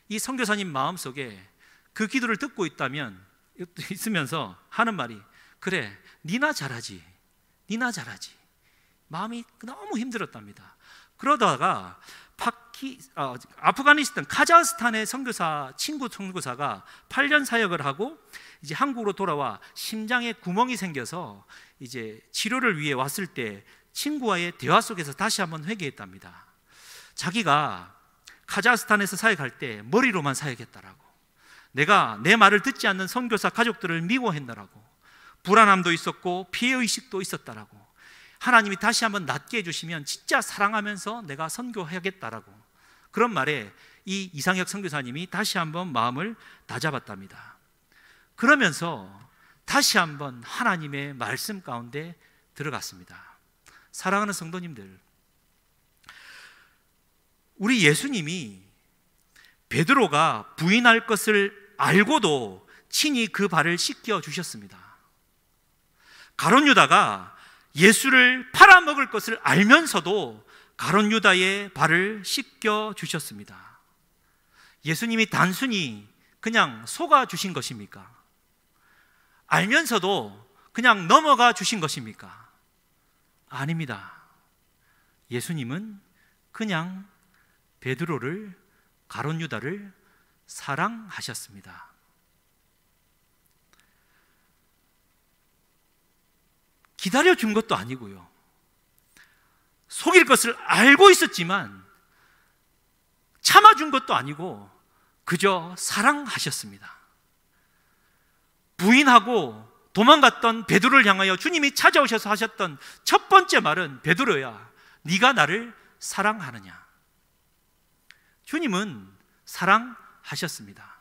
이 선교사님 마음속에 그 기도를 듣고 있으면서 하는 말이, 그래 니나 잘하지. 마음이 너무 힘들었답니다. 그러다가 아프가니스탄, 카자흐스탄의 친구 선교사가 8년 사역을 하고 이제 한국으로 돌아와 심장에 구멍이 생겨서 이제 치료를 위해 왔을 때 친구와의 대화 속에서 다시 한번 회개했답니다. 자기가 카자흐스탄에서 사역할 때 머리로만 사역했다라고, 내가 내 말을 듣지 않는 선교사 가족들을 미워했다라고, 불안함도 있었고 피해의식도 있었다라고, 하나님이 다시 한번 낫게 해주시면 진짜 사랑하면서 내가 선교하겠다라고, 그런 말에 이 이상혁 선교사님이 다시 한번 마음을 다잡았답니다. 그러면서 다시 한번 하나님의 말씀 가운데 들어갔습니다. 사랑하는 성도님들, 우리 예수님이 베드로가 부인할 것을 알고도 친히 그 발을 씻겨 주셨습니다. 가룟 유다가 예수를 팔아먹을 것을 알면서도 가룟 유다의 발을 씻겨 주셨습니다. 예수님이 단순히 그냥 속아 주신 것입니까? 알면서도 그냥 넘어가 주신 것입니까? 아닙니다. 예수님은 그냥 베드로를, 가룟 유다를 사랑하셨습니다. 기다려준 것도 아니고요, 속일 것을 알고 있었지만 참아준 것도 아니고 그저 사랑하셨습니다. 부인하고 도망갔던 베드로를 향하여 주님이 찾아오셔서 하셨던 첫 번째 말은, 베드로야, 네가 나를 사랑하느냐? 주님은 사랑하셨습니다.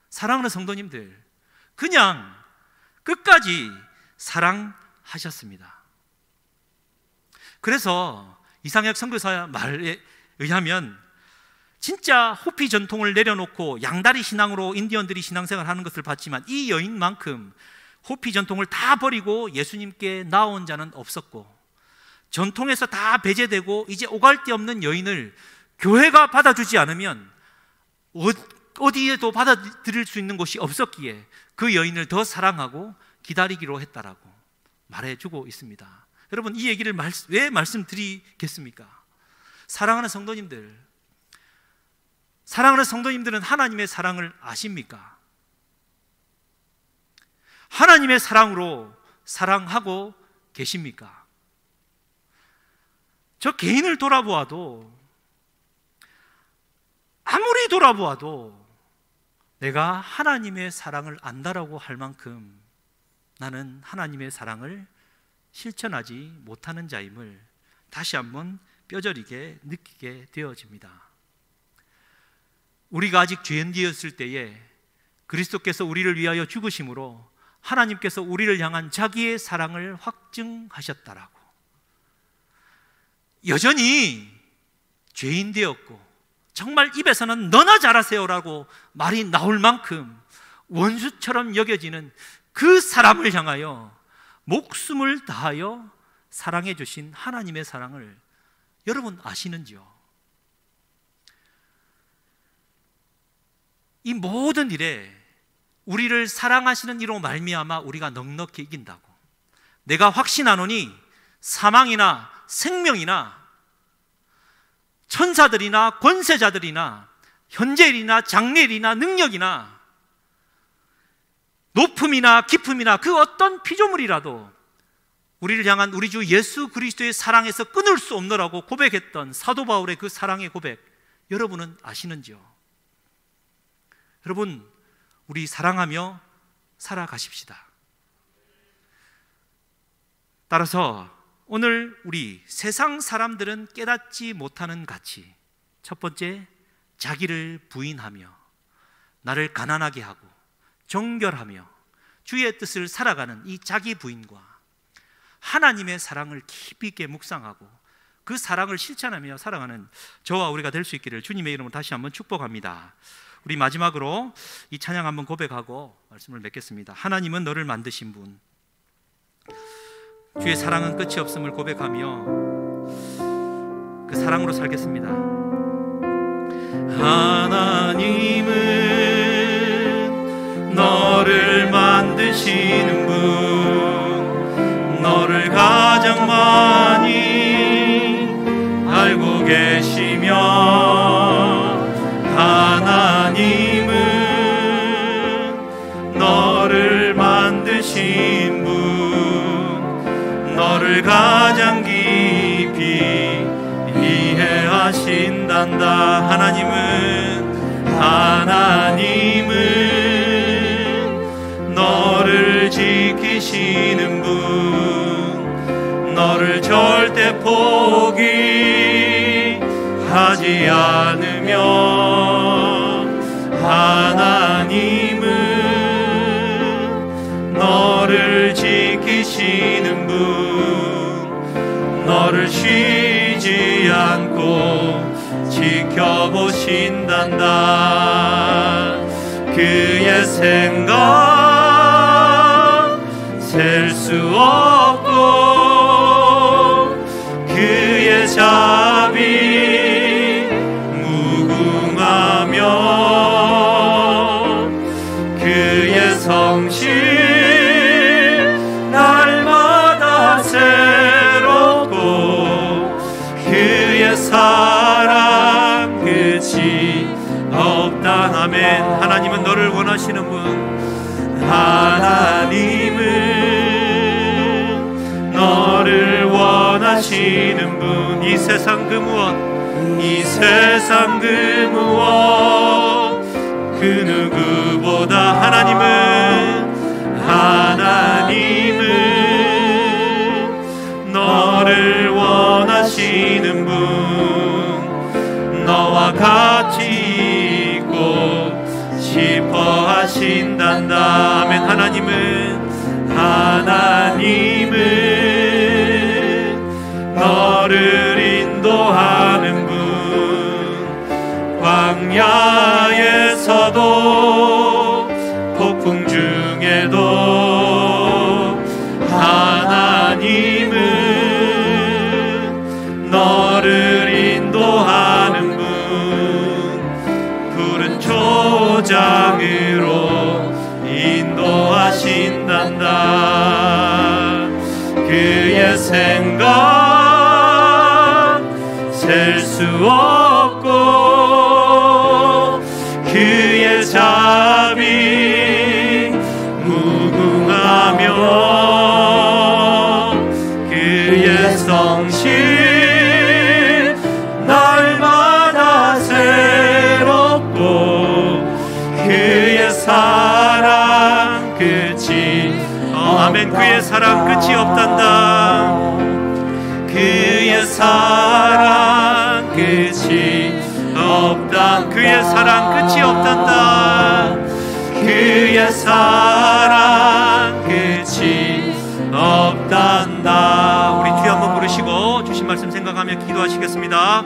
사랑하는 성도님들, 그냥 끝까지 사랑하셨습니다. 그래서 이상혁 선교사 말에 의하면 진짜 호피 전통을 내려놓고 양다리 신앙으로 인디언들이 신앙생활을 하는 것을 봤지만 이 여인만큼 호피 전통을 다 버리고 예수님께 나온 자는 없었고, 전통에서 다 배제되고 이제 오갈 데 없는 여인을 교회가 받아주지 않으면 어디에도 받아들일 수 있는 곳이 없었기에 그 여인을 더 사랑하고 기다리기로 했다라고 말해주고 있습니다. 여러분, 이 얘기를 왜 말씀드리겠습니까? 사랑하는 성도님들은 하나님의 사랑을 아십니까? 하나님의 사랑으로 사랑하고 계십니까? 저 개인을 돌아보아도, 아무리 돌아보아도 내가 하나님의 사랑을 안다라고 할 만큼 나는 하나님의 사랑을 실천하지 못하는 자임을 다시 한번 뼈저리게 느끼게 되어집니다. 우리가 아직 죄인되었을 때에 그리스도께서 우리를 위하여 죽으심으로 하나님께서 우리를 향한 자기의 사랑을 확증하셨다라고, 여전히 죄인되었고 정말 입에서는 너나 잘하세요라고 말이 나올 만큼 원수처럼 여겨지는 그 사람을 향하여 목숨을 다하여 사랑해 주신 하나님의 사랑을 여러분 아시는지요? 이 모든 일에 우리를 사랑하시는 이로 말미암아 우리가 넉넉히 이긴다고, 내가 확신하노니 사망이나 생명이나 천사들이나 권세자들이나 현재일이나 장래일이나 능력이나 높음이나 깊음이나 그 어떤 피조물이라도 우리를 향한 우리 주 예수 그리스도의 사랑에서 끊을 수 없노라고 고백했던 사도 바울의 그 사랑의 고백, 여러분은 아시는지요? 여러분, 우리 사랑하며 살아가십시다. 따라서 오늘 우리 세상 사람들은 깨닫지 못하는 가치, 첫 번째, 자기를 부인하며 나를 가난하게 하고 정결하며 주의 뜻을 살아가는 이 자기 부인과 하나님의 사랑을 깊이 있게 묵상하고 그 사랑을 실천하며 살아가는 저와 우리가 될 수 있기를 주님의 이름으로 다시 한번 축복합니다. 우리 마지막으로 이 찬양 한번 고백하고 말씀을 맺겠습니다. 하나님은 너를 만드신 분, 주의 사랑은 끝이 없음을 고백하며 그 사랑으로 살겠습니다. 하나님은 너를 만드시는 분, 너를 가장 많이 알고 계시며, 하나님은 너를 만드신 분, 너를 가장 깊이 이해하신단다. 하나님은 너를 지키시는 분, 너를 절대 포기하지 않으며, 하나님은 너를 지키시는 분, 너를 쉬지 않고 지켜보신단다. 그의 생각 셀 수 없고 그의 자비 무궁하며 그의 성실 날마다 새롭고 그의 사랑 끝이 없다. 아멘. 하나님은 너를 원하시는 분, 하나님은 너를 원하시는 분, 이 세상 그 무엇, 이 세상 그 무엇 그 누구보다 하나님은 너를 원하시는 분, 너와 같이 있고 싶어 하신단다. 아멘. 하나님은 너를 인도하는 분, 광야에서도 폭풍 중에도 하나님은 너를 인도하는 분, 푸른 초장으로 인도하신단다. 그의 생각 셀 수 없고 그의 자비 무궁하며 그의 성실 날마다 새롭고 그의 사랑 끝이 아멘. 그의 사랑 끝이 없단다. 그의 사랑 끝이 없다. 그의 사랑 끝이 없단다. 그의 사랑 끝이 없단다. 우리 주여 한번 부르시고 주신 말씀 생각하며 기도하시겠습니다.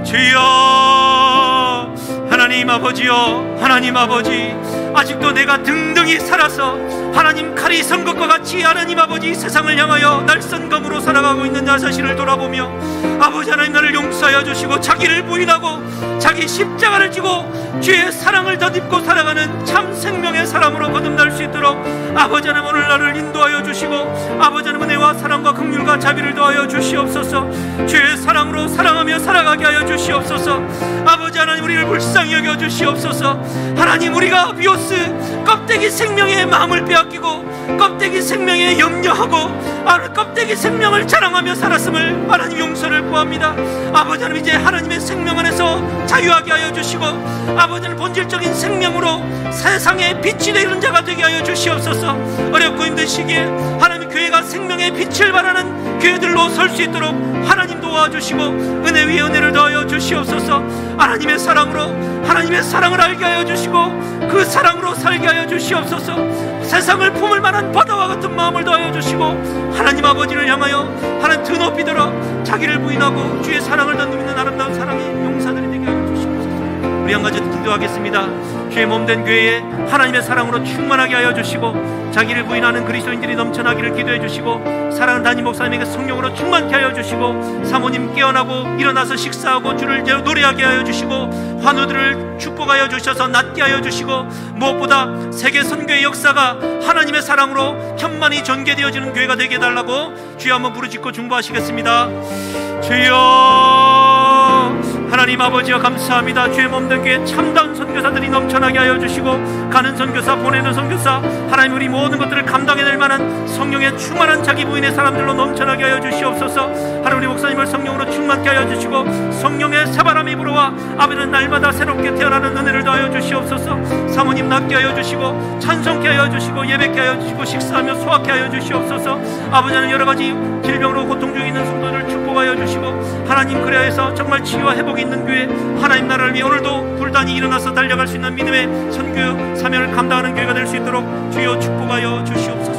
주여, 하나님 아버지여, 하나님 아버지, 아직도 내가 등등히 살아서 하나님 칼이 선 것과 같이 하나님 아버지 세상을 향하여 날선검으로 살아가고 있는 나 자신을 돌아보며 아버지 하나님 나를 용서하여 주시고 자기를 부인하고 자기 십자가를 지고 주의 사랑을 덧입고 살아가는 참 생명의 사람으로 거듭날 수 있도록 아버지 하나님 오늘 나를 인도하여 주시고 아버지 하나님 은혜와 사랑과 긍휼과 자비를 더하여 주시옵소서. 주의 사랑으로 사랑하며 살아가게 하여 주시옵소서. 아버지 하나님 우리를 불쌍히 여겨 주시옵소서. 하나님 우리가 비오스 껍데기 생명의 마음을 빼앗기고 껍데기 생명에 염려하고 껍데기 생명을 자랑하며 살았음을 하나님 용서를 구합니다. 아버지 하나님, 이제 하나님의 생명 안에서 자유하게 하여 주시고 아버지 하나님, 본질적인 생명으로 세상에 빛이 되는 자가 되게 하여 주시옵소서. 어렵고 힘든 시기에 하나님, 교회가 생명의 빛을 발하는 교회들로 설 수 있도록 하나님 도와주시고 은혜 위에 은혜를 더하여 주시옵소서. 하나님의 사랑으로 하나님의 사랑을 알게 하여 주시고 그 사랑으로 살게 하여 주시옵소서. 세상을 품을 만한 바다와 같은 마음을 더하여 주시고 하나님 아버지를 향하여 하나님 드높이 들어 자기를 부인하고 주의 사랑을 덧는 아름다운 사랑의 용사들이 되게 하여 주시옵소서. 우리 한 가지 기도하겠습니다. 주의 몸된 교회에 하나님의 사랑으로 충만하게 하여 주시고 자기를 부인하는 그리스도인들이 넘쳐나기를 기도해 주시고 사랑하는 담임 목사님에게 성령으로 충만케 하여 주시고 사모님 깨어나고 일어나서 식사하고 주를 노래하게 하여 주시고 환우들을 축복하여 주셔서 낫게 하여 주시고 무엇보다 세계 선교의 역사가 하나님의 사랑으로 천만이 전개되어지는 교회가 되게 해달라고 주여 한번 부르짖고 중보하시겠습니다. 주여, 하나님 아버지여 감사합니다. 주의 몸된 교회 참다운 선교사들이 넘쳐나게 하여 주시고 가는 선교사, 보내는 선교사, 하나님 우리 모든 것들을 감당해낼 만한 성령의 충만한 자기 부인의 사람들로 넘쳐나게 하여 주시옵소서. 하나님 우리 목사님을 성령으로 충만케 하여 주시고 성령의 새바람이 불어와 아버지는 날마다 새롭게 태어나는 은혜를 더하여 주시옵소서. 사모님 낫게 하여 주시고 찬송케 하여 주시고 예배케 하여 주시고 식사하며 소화케 하여 주시옵소서. 아버지는 여러가지 질병으로 고통 중에 있는 성도들을 축복하여 주시고 하나님 그래야 해서 정말 치유와 회복이 있는 교회, 하나님 나라를 위해 오늘도 불단히 일어나서 달려갈 수 있는 믿음의 선교 사명을 감당하는 교회가 될 수 있도록 주여 축복하여 주시옵소서.